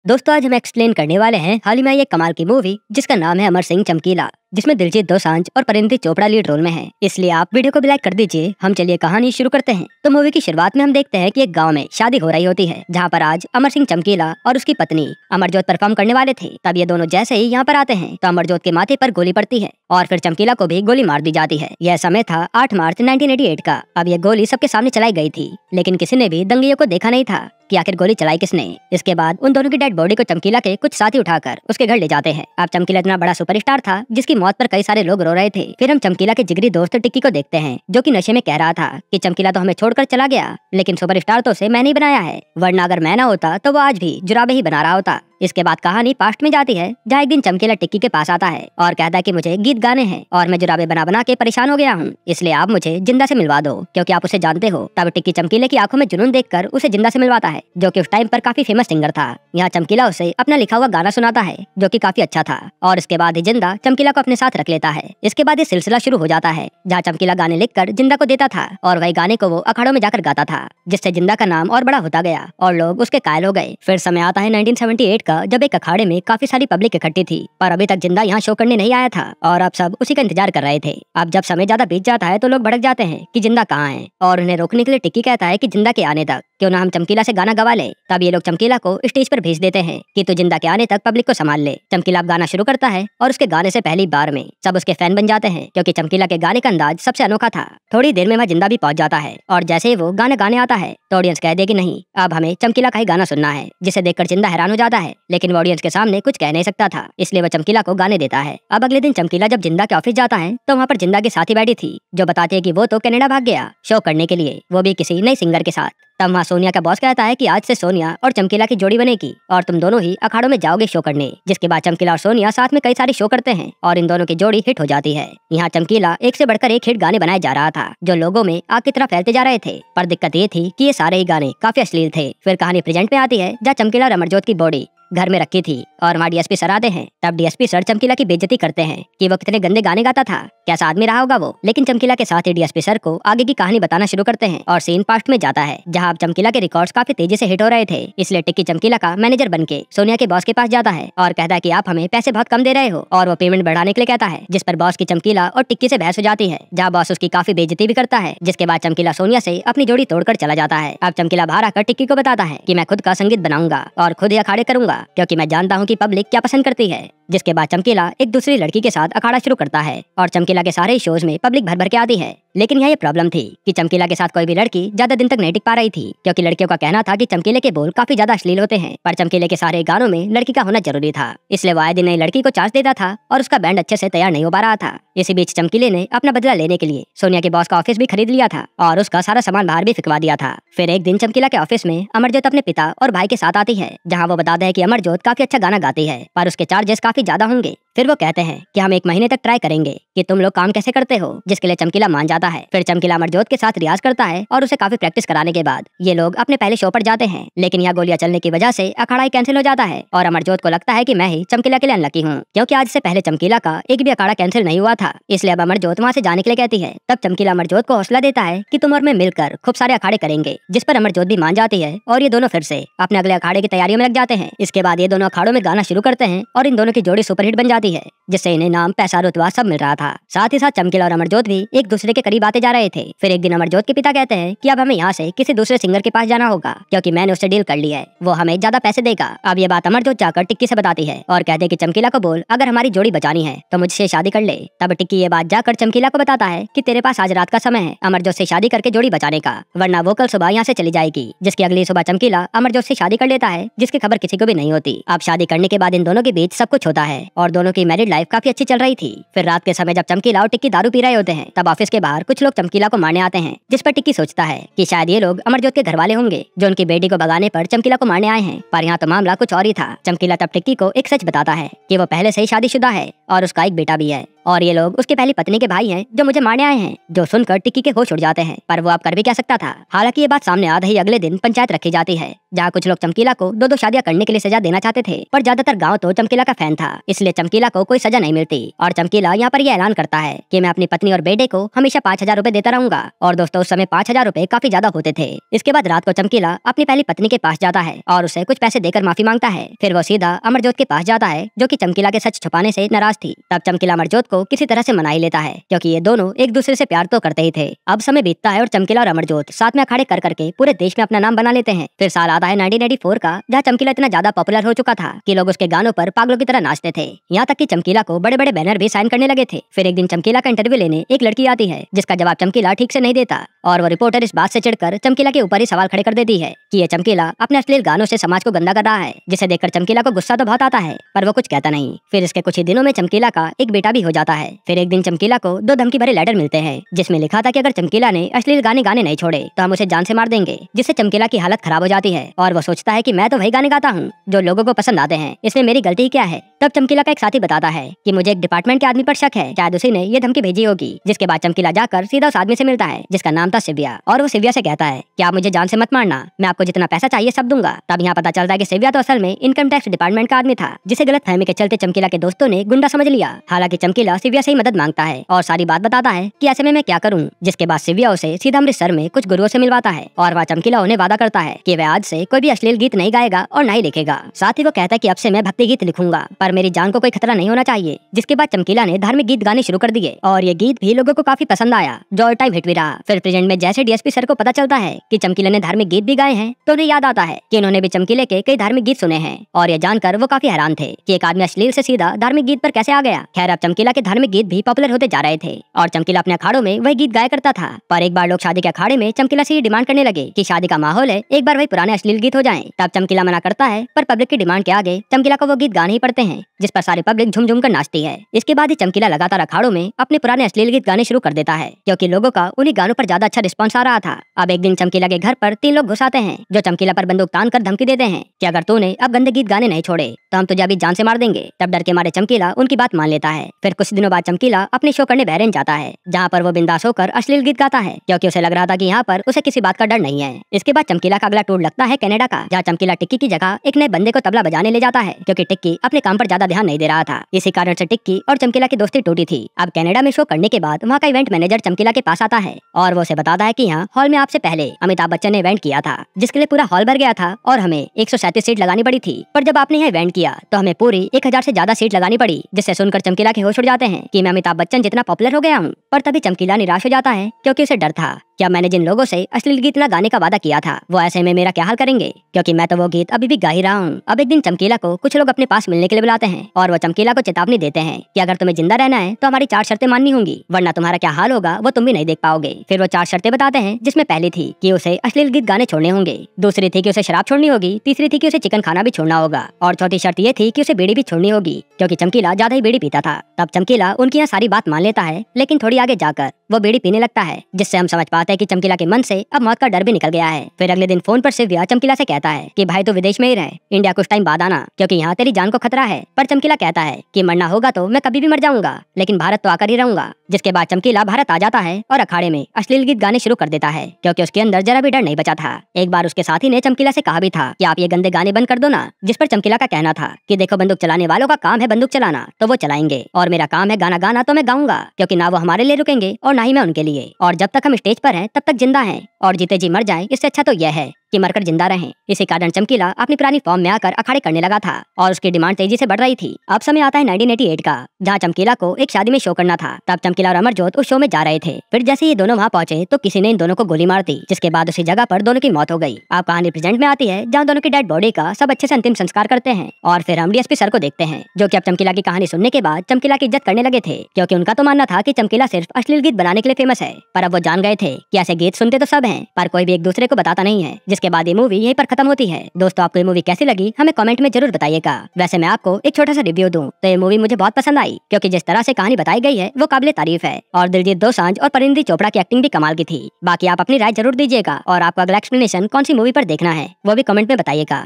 दोस्तों आज हम एक्सप्लेन करने वाले हैं हाल ही में एक कमाल की मूवी जिसका नाम है अमर सिंह चमकीला, जिसमें दिलजीत दोसांझ और परिणीति चोपड़ा लीड रोल में हैं। इसलिए आप वीडियो को भी लाइक कर दीजिए। हम चलिए कहानी शुरू करते हैं। तो मूवी की शुरुआत में हम देखते हैं कि एक गांव में शादी हो रही होती है, जहां पर आज अमर सिंह चमकीला और उसकी पत्नी अमरजोत परफॉर्म करने वाले थे। तब ये दोनों जैसे ही यहाँ पर आते हैं तो अमरजोत के माथे पर गोली पड़ती है और फिर चमकीला को भी गोली मार दी जाती है। यह समय था 8 मार्च 1988 का। अब यह गोली सबके सामने चलाई गई थी, लेकिन किसी ने भी दंगइयों को देखा नहीं था कि आखिर गोली चलाई किसने। इसके बाद उन दोनों की डेड बॉडी को चमकीला के कुछ साथी उठाकर उसके घर ले जाते हैं। अब चमकीला इतना बड़ा सुपरस्टार था जिसकी मौत पर कई सारे लोग रो रहे थे। फिर हम चमकीला के जिगरी दोस्त टिक्की को देखते हैं, जो कि नशे में कह रहा था कि चमकीला तो हमें छोड़कर चला गया, लेकिन सुपरस्टार तो उसे मैंने ही बनाया है, वरना अगर मैं ना होता तो वो आज भी जुराबे ही बना रहा होता। इसके बाद कहानी पास्ट में जाती है, जहाँ एक दिन चमकीला टिक्की के पास आता है और कहता है कि मुझे गीत गाने हैं और मैं जुराबे बना बना के परेशान हो गया हूँ, इसलिए आप मुझे जिंदा से मिलवा दो क्योंकि आप उसे जानते हो। तब टिक्की चमकीले की आंखों में जुनून देखकर उसे जिंदा से मिलवाता है, जो कि उस टाइम पर काफी फेमस सिंगर था। यहाँ चमकीला उसे अपना लिखा हुआ गाना सुनाता है, जो कि काफी अच्छा था, और इसके बाद ही जिंदा चमकीला को अपने साथ रख लेता है। इसके बाद ये सिलसिला शुरू हो जाता है, जहाँ चमकीला गाने लिखकर जिंदा को देता था और वही गाने को वो अखाड़ों में जाकर गाता था, जिससे जिंदा का नाम और बड़ा होता गया और लोग उसके कायल हो गए। फिर समय आता है 1978 का, जब एक अखाड़े में काफी सारी पब्लिक इकट्ठी थी, पर अभी तक जिंदा यहाँ शो करने नहीं आया था और अब सब उसी का इंतजार कर रहे थे। अब जब समय ज्यादा बीत जाता है तो लोग भड़क जाते हैं कि जिंदा कहाँ है, और उन्हें रोकने के लिए टिक्की कहता है कि जिंदा के आने तक क्यों ना हम चमकीला से गाना गवा ले। तब ये लोग चमकीला को स्टेज पर भेज देते हैं कि तू जिंदा के आने तक पब्लिक को संभाल ले। चमकीला अब गाना शुरू करता है और उसके गाने से पहली बार में सब उसके फैन बन जाते हैं, क्योंकि चमकीला के गाने का अंदाज सबसे अनोखा था। थोड़ी देर में वह जिंदा भी पहुंच जाता है और जैसे ही वो गाना गाने आता है तो ऑडियंस कह दे कि नहीं, अब हमें चमकीला का ही गाना सुनना है, जिसे देखकर जिंदा हैरान हो जाता है, लेकिन वो ऑडियंस के सामने कुछ कह नहीं सकता था, इसलिए वह चमकीला को गाने देता है। अब अगले दिन चमकीला जब जिंदा के ऑफिस जाता है तो वहाँ पर जिंदा की साथी बैठी थी, जो बताती है कि वो तो कनाडा भाग गया शो करने के लिए, वो भी किसी नई सिंगर के साथ। तब वहाँ सोनिया का बॉस कहता है कि आज से सोनिया और चमकीला की जोड़ी बनेगी और तुम दोनों ही अखाड़ों में जाओगे शो करने। जिसके बाद चमकीला और सोनिया साथ में कई सारे शो करते हैं और इन दोनों की जोड़ी हिट हो जाती है। यहाँ चमकीला एक से बढ़कर एक हिट गाने बनाए जा रहा था, जो लोगों में आग की तरह फैलते जा रहे थे, पर दिक्कत ये थी कि ये सारे ही गाने काफी अश्लील थे। फिर कहानी प्रेजेंट में आती है, जहाँ चमकीला और अमरजोत की बॉडी घर में रखी थी और वहाँ डीएसपी सर आते हैं। तब डीएसपी सर चमकीला की बेइज्जती करते हैं कि वो कितने गंदे गाने गाता था, कैसा आदमी रहा होगा वो। लेकिन चमकीला के साथ ही डीएसपी सर को आगे की कहानी बताना शुरू करते हैं और सीन पास्ट में जाता है, जहाँ अब चमकीला के रिकॉर्ड्स काफी तेजी से हिट हो रहे थे। इसलिए टिक्की चमकीला का मैनेजर बनके सोनिया के बॉस के पास जाता है और कहता है कि आप हमें पैसे बहुत कम दे रहे हो, और वो पेमेंट बढ़ाने के लिए कहता है, जिस पर बॉस की चमकीला और टिक्की से बहस हो जाती है, जहाँ बॉस उसकी काफी बेइज्जती भी करता है। जिसके बाद चमकीला सोनिया से अपनी जोड़ी तोड़कर चला जाता है। अब चमकीला बाहर आकर टिक्की को बताता है कि मैं खुद का संगीत बनाऊंगा और खुद ही अखाड़े करूंगा, क्योंकि मैं जानता हूँ कि पब्लिक क्या पसंद करती है। जिसके बाद चमकीला एक दूसरी लड़की के साथ अखाड़ा शुरू करता है और चमकीला के सारे शोज में पब्लिक भर भर के आती है। लेकिन यहाँ ये प्रॉब्लम थी कि चमकीला के साथ कोई भी लड़की ज्यादा दिन तक नहीं टिक पा रही थी, क्योंकि लड़कियों का कहना था कि चमकीले के बोल काफी ज्यादा अश्लील होते हैं, पर चमकीले के सारे गानों में लड़की का होना जरूरी था, इसलिए वो आए दिन नई लड़की को चांस देता था और उसका बैंड अच्छे से तैयार नहीं हो पा रहा था। इसी बीच चमकीले ने अपना बदला लेने के लिए सोनिया के बॉस का ऑफिस भी खरीद लिया था और उसका सारा सामान बाहर भी फिकवा दिया था। फिर एक दिन चमकीला के ऑफिस में अमरजोत अपने पिता और भाई के साथ आती है, जहाँ वो बताते हैं कि अमरजोत काफी अच्छा गाना गाती है, पर उसके चार्जेस काफी ज्यादा होंगे। फिर वो कहते हैं कि हम 1 महीने तक ट्राई करेंगे कि तुम लोग काम कैसे करते हो, जिसके लिए चमकीला मान जाता है। फिर चमकीला अमरजोत के साथ रियाज करता है और उसे काफी प्रैक्टिस कराने के बाद ये लोग अपने पहले शो पर जाते हैं। लेकिन यहाँ गोलियां चलने की वजह से अखाड़ा ही कैंसिल हो जाता है और अमरजोत को लगता है कि मैं ही चमकीला के लिए अनलकी हूँ, क्योंकि आज से पहले चमकीला का एक भी अखाड़ा कैंसिल नहीं हुआ था, इसलिए अब अमरजोत वहाँ से जाने के लिए कहती है। तब चमकीला अमरजोत को हौसला देता है कि तुम और मैं मिलकर खूब सारे अखाड़े करेंगे, जिस पर अमरजोत भी मान जाती है और ये दोनों फिर से अपने अगले अखाड़े की तैयारियों में लग जाते हैं। इसके बाद ये दोनों अखाड़ों में गाना शुरू करते हैं और इन दोनों की जोड़ी सुपरहिट बन जाती है, जिससे इन्हें नाम, पैसा, रुतबा सब मिल रहा था। साथ ही साथ चमकीला और अमरजोत भी एक दूसरे के करीब आते जा रहे थे। फिर एक दिन अमरजोत के पिता कहते हैं कि अब हमें यहाँ से किसी दूसरे सिंगर के पास जाना होगा, क्योंकि मैंने उससे डील कर ली है, वो हमें ज्यादा पैसे देगा। अब ये बात अमरजोत जाकर टिक्की से बताती है और कहते हैं कि चमकीला को बोल, अगर हमारी जोड़ी बचानी है तो मुझसे शादी कर ले। तब टिक्की ये बात जाकर चमकीला को बताता है कि तेरे पास आज रात का समय है अमरजोत से शादी करके जोड़ी बचाने का, वरना वो कल सुबह यहाँ से चली जाएगी। जिसकी अगली सुबह चमकीला अमरजोत से शादी कर लेता है, जिसकी खबर किसी को भी नहीं होती। अब शादी करने के बाद इन दोनों के बीच सब कुछ होता है और दोनों की मैरिड लाइफ काफी अच्छी चल रही थी। फिर रात के समय जब चमकीला और टिक्की दारू पी रहे होते हैं, तब ऑफिस के बाहर कुछ लोग चमकीला को मारने आते हैं, जिस पर टिक्की सोचता है कि शायद ये लोग अमरजोत के घर वाले होंगे, जो उनकी बेटी को भगाने पर चमकीला को मारने आए हैं। पर यहाँ तो मामला कुछ और ही था। चमकीला तब टिक्की को एक सच बताता है कि वो पहले से ही शादीशुदा है और उसका एक बेटा भी है और ये लोग उसकी पहली पत्नी के भाई हैं जो मुझे मारने आए हैं। जो सुनकर टिक्की के होश उड़ जाते हैं, पर वो अब कर भी क्या सकता था। हालांकि ये बात सामने आते ही अगले दिन पंचायत रखी जाती है, जहाँ कुछ लोग चमकीला को दो शादियां करने के लिए सजा देना चाहते थे, पर ज्यादातर गाँव तो चमकीला का फैन था, इसलिए चमकीला को कोई सजा नहीं मिलती। और चमकीला यहाँ पर यह ऐलान करता है कि मैं अपनी पत्नी और बेटे को हमेशा 5,000 रुपए देता रहूंगा। और दोस्तों, उस समय 5,000 रुपए काफी ज्यादा होते थे। इसके बाद रात को चमकीला अपनी पहली पत्नी के पास जाता है और उसे कुछ पैसे देकर माफी मांगता है। फिर वो सीधा अमरजोत के पास जाता है, जो कि चमकीला के सच छुपाने से नाराज थी। तब चमकीला अमरजोत को किसी तरह से मना ही लेता है, क्योंकि ये दोनों एक दूसरे से प्यार तो करते ही थे। अब समय बीतता है और चमकीला और अमरजोत साथ में अखाड़े कर करके पूरे देश में अपना नाम बना लेते हैं। फिर साल आता है 1984 का, जहाँ चमकीला इतना ज्यादा पॉपुलर हो चुका था कि लोग उसके गानों पर पागलों की तरह नाचते थे। यहाँ तक कि चमकीला को बड़े बड़े बैनर भी साइन करने लगे थे। फिर एक दिन चमकीला का इंटरव्यू लेने एक लड़की आती है, जिसका जवाब चमकीला ठीक से नहीं देता, और वो रिपोर्टर इस बात से चिढ़कर चमकीला के ऊपर ही सवाल खड़े कर देती है कि ये चमकीला अपने अश्लील गानों से समाज को गंदा कर रहा है, जिसे देखकर चमकीला को गुस्सा तो बहुत आता है, पर वो कुछ कहता नहीं। फिर इसके कुछ ही दिनों में चमकीला का एक बेटा भी हो जाता है। फिर एक दिन चमकीला को दो धमकी भरे लेटर मिलते हैं, जिसमें लिखा था कि अगर चमकीला ने अश्लील गाने नहीं छोड़े तो हम उसे जान से मार देंगे, जिससे चमकीला की हालत खराब हो जाती है और वो सोचता है कि मैं तो वही गाने गाता हूँ जो लोगों को पसंद आते हैं, इसमें मेरी गलती क्या है। तब चमकीला का एक साथी बताता है कि मुझे एक डिपार्टमेंट के आदमी पर शक है, शायद उसी ने ये धमकी भेजी होगी। जिसके बाद चमकीला जाकर सीधा उस आदमी से मिलता है, जिसका नाम था सिव्या, और वो सिव्या से कहता है कि आप मुझे जान से मत मारना, मैं आपको जितना पैसा चाहिए सब दूंगा। तब यहाँ पता चलता है कि सिव्या तो असल में इनकम टैक्स डिपार्टमेंट का आदमी था, जिसे गलतफहमी के चलते चमकीला के दोस्तों ने गुंडा समझ लिया। हालांकि चमकीला सिव्या से ही मदद मांगता है और सारी बात बताता है कि ऐसे में मैं क्या करूँ। जिसके बाद सिव्या उसे सीधा अमृतसर में कुछ गुरुओं से मिलवाता है, और वहाँ चमकीला उन्हें वादा करता है कि वह आज से कोई भी अश्लील गीत नहीं गाएगा और न ही लिखेगा। साथ ही वो कहता है कि अब से मैं भक्ति गीत लिखूंगा, पर मेरी जान को कोई खतरा नहीं होना चाहिए। जिसके बाद चमकीला ने धार्मिक गीत गाने शुरू कर दिए, और ये गीत भी लोगों को काफी पसंद आया, जो ऑल टाइम हिट भी रहा। फिर प्रेजेंट में जैसे डीएसपी सर को पता चलता है कि चमकीला ने धार्मिक गीत भी गाए हैं, तो उन्हें याद आता है कि उन्होंने भी चमकीले के कई धार्मिक गीत सुने हैं, और ये जानकर वो काफी हैरान थे कि एक आदमी अश्लील से सीधा धार्मिक गीत पर कैसे आ गया। खैर, अब चमकीला के धार्मिक गीत भी पॉपुलर होते जा रहे थे, और चमकीला अपने अखाड़ों में वही गीत गाया करता था। पर एक बार लोग शादी के अखाड़े में चमकीला से ये डिमांड करने लगे कि शादी का माहौल है, एक बार वही पुराने अश्लील गीत हो जाएं। तब चमकीला मना करता है, पर पब्लिक की डिमांड के आगे चमकीला को वो गीत गाने ही पड़ते हैं, जिस पर सारी पब्लिक झूम झूम कर नाचती है। इसके बाद ही चमकीला लगातार अखाड़ों में अपने पुराने अश्लील गीत गाने शुरू कर देता है, क्योंकि लोगों का उन्हीं गानों पर ज्यादा अच्छा रिस्पॉन्स आ रहा था। अब एक दिन चमकीला के घर पर 3 लोग घुस आते हैं, जो चमकीला पर बंदूक तान कर धमकी देते हैं कि अगर तूने अब गंदे गीत गाने नहीं छोड़े तो हम तुझे अभी जान से मार देंगे। तब डर के मारे चमकीला उनकी बात मान लेता है। फिर कुछ दिनों बाद चमकीला अपने शो करने बहरीन जाता है, जहाँ पर वो बिंदास होकर अश्लील गीत गाता है, क्योंकि उसे लग रहा था कि यहाँ पर उसे किसी बात का डर नहीं है। इसके बाद चमकीला का अगला टूर लगता है कनाडा का, जहाँ चमकीला टिक्की की जगह एक नए बंदे को तबला बजाने ले जाता है, क्योंकि टिक्की अपने काम पर ज्यादा ध्यान नहीं दे रहा था। इसी कारण से टिक्की और चमकीला की दोस्ती टूटी थी। अब कनाडा में शो करने के बाद वहाँ का इवेंट मैनेजर चमकीला के पास आता है, और वो उसे बताता है कि यहाँ हॉल में आपसे पहले अमिताभ बच्चन ने इवेंट किया था, जिसके लिए पूरा हॉल भर गया था और हमें 137 सीट लगानी पड़ी थी, पर जब आपने यहाँ इवेंट किया तो हमें पूरी 1000 से ज्यादा सीट लगानी पड़ी। जिससे सुनकर चमकीला के होश उड़ जाते हैं कि मैं अमिताभ बच्चन जितना पॉपुलर हो गया हूँ। पर तभी चमकीला निराश हो जाता है, क्योंकि उसे डर था क्या मैंने जिन लोगों से अश्लील गीत न गाने का वादा किया था वो ऐसे में मेरा क्या हाल करेंगे, क्योंकि मैं तो वो गीत अभी भी गा ही रहा हूँ। अब एक दिन चमकीला को कुछ लोग अपने पास मिलने के लिए बुलाते हैं, और वो चमकीला को चेतावनी देते हैं कि अगर तुम्हें जिंदा रहना है तो हमारी 4 शर्तें माननी होंगी, वरना तुम्हारा क्या हाल होगा वो तुम भी नहीं देख पाओगे। फिर वो 4 शर्तें बताते हैं, जिसमें पहली थी कि उसे अश्लील गीत गाने छोड़ने होंगे, दूसरी थी कि उसे शराब छोड़नी होगी, तीसरी थी कि उसे चिकन खाना भी छोड़ना होगा, और चौथी शर्त ये थी कि उसे बीड़ी भी छोड़नी होगी, क्योंकि चमकीला ज्यादा ही बीड़ी पीता था। तब चमकीला उनकी यहाँ सारी बात मान लेता है, लेकिन थोड़ी आगे जाकर वो बीड़ी पीने लगता है, जिससे हम समझ पाते हैं कि चमकीला के मन से अब मौत का डर भी निकल गया है। फिर अगले दिन फोन पर सिव्या चमकीला से कहता है कि भाई तो विदेश में ही रहे, इंडिया कुछ टाइम बाद आना, क्योंकि यहाँ तेरी जान को खतरा है। पर चमकीला कहता है कि मरना होगा तो मैं कभी भी मर जाऊंगा, लेकिन भारत तो आकर ही रहूंगा। जिसके बाद चमकीला भारत आ जाता है और अखाड़े में अश्लील गीत गाने शुरू कर देता है, क्योंकि उसके अंदर जरा भी डर नहीं बचा था। एक बार उसके साथी ने चमकीला से कहा भी था कि आप ये गंदे गाने बंद कर दो ना, जिस पर चमकीला का कहना था कि देखो बंदूक चलाने वालों का काम है बंदूक चलाना, तो वो चलाएंगे, और मेरा काम है गाना गाना, तो मैं गाऊंगा, क्योंकि ना वो हमारे लिए रुकेंगे और ना ही मैं उनके लिए, और जब तक हम स्टेज पर हैं तब तक जिंदा हैं, और जीते जी मर जाएं, इससे अच्छा तो यह है कि मरकर जिंदा रहें। इसी कारण चमकीला अपनी पुरानी फॉर्म में आकर अखाड़े करने लगा था, और उसकी डिमांड तेजी से बढ़ रही थी। अब समय आता है 1988 का, जहाँ चमकीला को एक शादी में शो करना था। तब चमकीला और अमरजोत उस शो में जा रहे थे। फिर जैसे ये दोनों वहाँ पहुंचे तो किसी ने इन दोनों को गोली मार दी, जिसके बाद उसी जगह पर दोनों की मौत हो गई। अब कहानी प्रेजेंट में आती है, जहाँ दोनों की डेड बॉडी का सब अच्छे से अंतिम संस्कार करते हैं, और फिर हम डीएसपी सर को देखते हैं, जो कि अब चमकीला की कहानी सुनने के बाद चमकीला की इज्जत करने लगे थे, क्योंकि उनका तो मानना था कि चमकीला सिर्फ अश्लील गीत बनाने के लिए फेमस है। पर अब वो जान गए थे कि ऐसे गीत सुनते तो सब हैं, पर कोई भी एक दूसरे को बताता नहीं है। जिसके बाद ये मूवी यहीं पर खत्म होती है। दोस्तों, आपको ये मूवी कैसी लगी हमें कमेंट में जरूर बताइएगा। वैसे मैं आपको एक छोटा सा रिव्यू दूं तो ये मूवी मुझे बहुत पसंद आई, क्योंकि जिस तरह से कहानी बताई गई है वो काबिले तारीफ है, और दिलजीत दोसांझ और परिंदी चोपड़ा की एक्टिंग भी कमाल की थी। बाकी आप अपनी राय जरूर दीजिएगा, और आपको अगला एक्सप्लेनेशन कौन सी मूवी पर देखना है वो भी कमेंट में बताइएगा।